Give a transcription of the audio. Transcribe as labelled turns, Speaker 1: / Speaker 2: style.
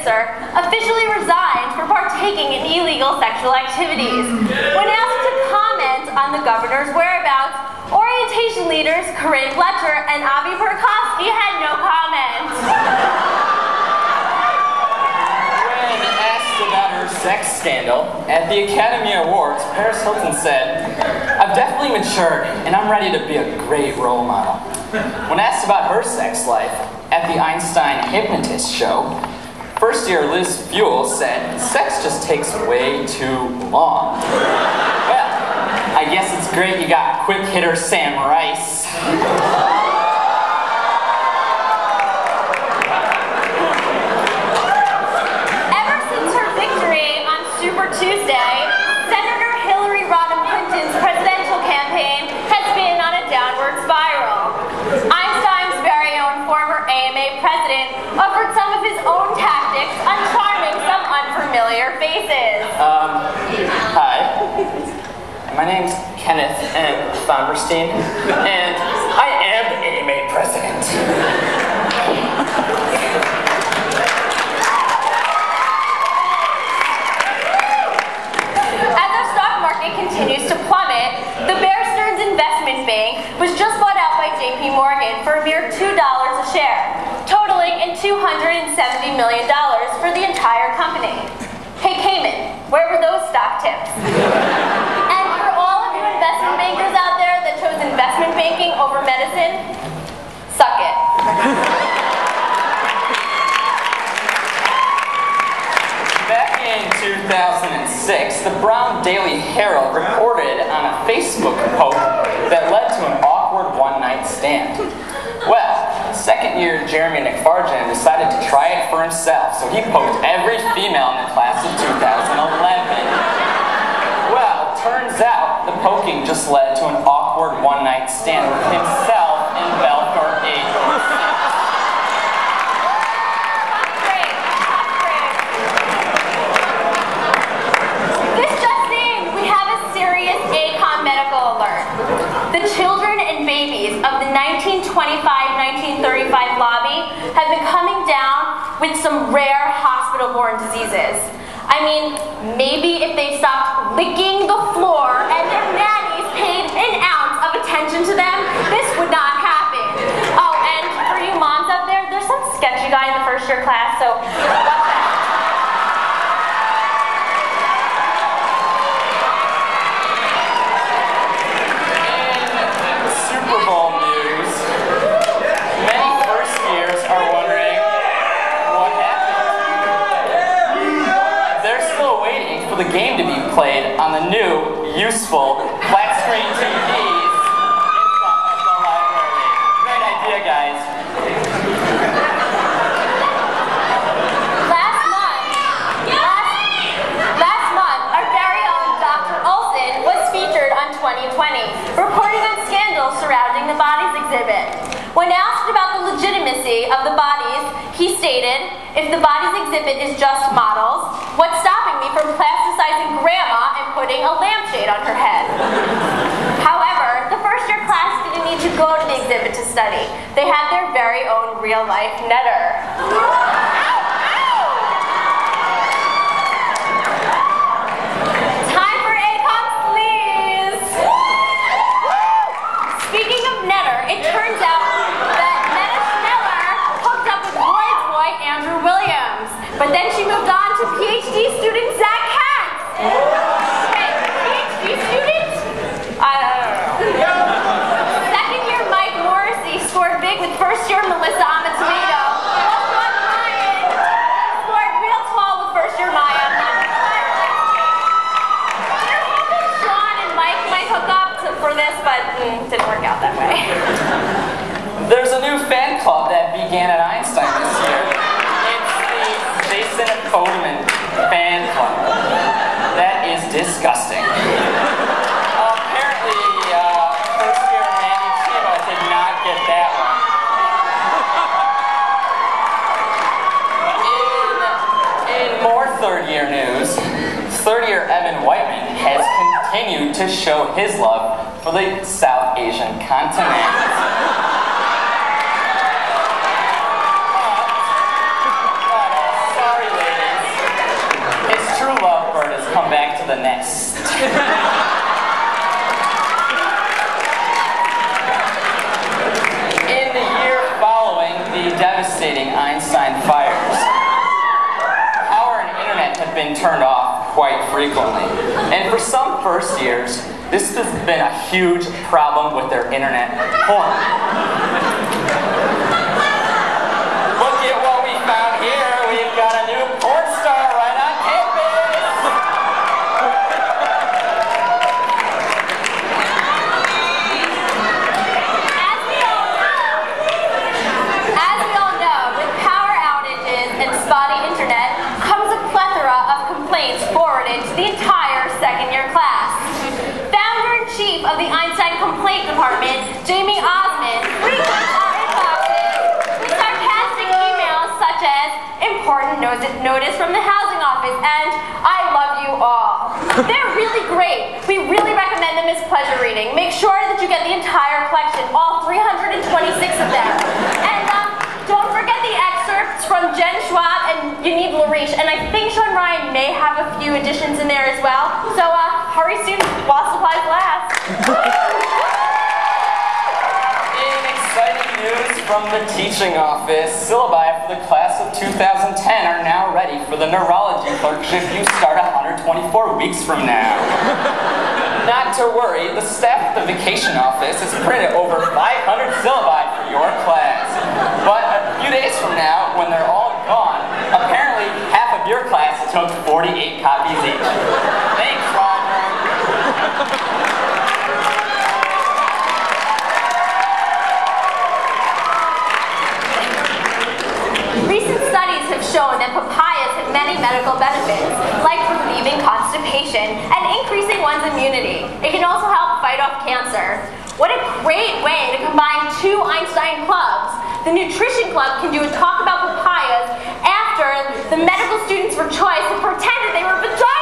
Speaker 1: officer, officially resigned for partaking in illegal sexual activities. When asked to comment on the governor's whereabouts, orientation leaders Corinne Fletcher and Avi Burakovsky had no comment.
Speaker 2: When asked about her sex scandal at the Academy Awards, Paris Hilton said, "I've definitely matured, and I'm ready to be a great role model." When asked about her sex life at the Einstein Hypnotist show, first-year Liz Fuel said, "Sex just takes way too long." Well, I guess it's great you got quick hitter Sam Rice.
Speaker 1: Ever since her victory on Super Tuesday, Senator Hillary Rodham Clinton's presidential campaign has been on a downward spiral. Einstein's very own former AMA president offered some of his own tactics on charming some unfamiliar faces.
Speaker 2: Hi. My name's Kenneth M. Fonberstein, and I am the AMA president.
Speaker 1: As our stock market continues to plummet, the Bear Stearns Investment Bank was just bought out by JP Morgan for a mere $2 a share, totaling in $270 million for the entire company. Hey Cayman, where were those stock tips? And for all of you investment bankers out there that chose investment banking over medicine, suck it.
Speaker 2: Back in 2006, the Brown Daily Herald reported on a Facebook post that led to an awkward one-night stand. Well, second-year Jeremy McFargen decided to try it for himself, so he poked every female in the class of 2011. Well, turns out the poking just led to an awkward one-night stand with himself in Belfort 8.
Speaker 1: This just in, we have a serious AECOM medical alert. The children and babies of the 1925-1935 lobby have been coming down with some rare hospital-borne diseases. I mean, maybe if they stopped licking the floor and their nannies paid an ounce of attention to them, this would not happen. Oh, and for you moms out there, there's some sketchy guy in the first-year class, so watch out.
Speaker 2: The game to be played on the new, useful, flat-screen TVs in front of the library. Great idea, guys.
Speaker 1: Last month, our very own Dr. Olson was featured on 2020, reporting on scandals surrounding the Bodies exhibit. When asked about the legitimacy of the Bodies, he stated, "If the Bodies exhibit is just models, what's stopping me from plasticizing grandma and putting a lampshade on her head?" However, the first-year class didn't need to go to the exhibit to study. They had their very own real-life netter. Time for AECOM sleaze! Speaking of netter, it turns out that Netta Schneller hooked up with Roy's boy, Andrew Williams. But then she moved on to PhD student Zach Katz. Hey, PhD student? I don't know. Second-year Mike Morrissey scored big with first-year Melissa Amatomato. Ryan scored real tall with first-year Maya. Sean and Mike might hook up for this, but didn't work out that way.
Speaker 2: There's a new fan club that began at Einstein this year. It's the Jason Fodeman fan club. That is disgusting. Apparently, first-year Manny Chiba did not get that one. In more third-year news, third-year Evan Whiteman has continued to show his love for the South Asian continent. Sorry, to the nest. In the year following the devastating Einstein fires, power and internet have been turned off quite frequently. And for some first years, this has been a huge problem with their internet porn. Look at what we found here. We've got a new porn star right on campus.
Speaker 1: As we all know, with power outages and spotty internet comes a plethora of complaints forwarded to the entire second-year class. Founder-in-chief of the Einstein Complaint Department, Jamie Osmond, frequents our inboxes with sarcastic emails such as important notice from the housing office and I love you all. They're really great. We really recommend them as pleasure reading. Make sure that you get the entire collection, all 326 of them. And don't forget the excerpts from Jen Schwab and Yaniv Larish. And I think Sean Ryan may have a few additions in there as well. So hurry soon while supplies last.
Speaker 2: In exciting news from the teaching office, syllabi for the class of 2010 are now ready for the neurology clerkship you start 124 weeks from now. Not to worry, the staff at the vacation office has printed over 500 syllabi for your class. But a few days from now, when they're all gone, apparently half of your class took 48 copies each. Thanks, Roger.
Speaker 1: Recent studies have shown that papayas have many medical benefits, like relieving constipation and increasing one's immunity. It can also help fight off cancer. What a great way to combine two Einstein clubs. The Nutrition Club can do a talk about papayas after the medical students for choice have pretended they were vaginas.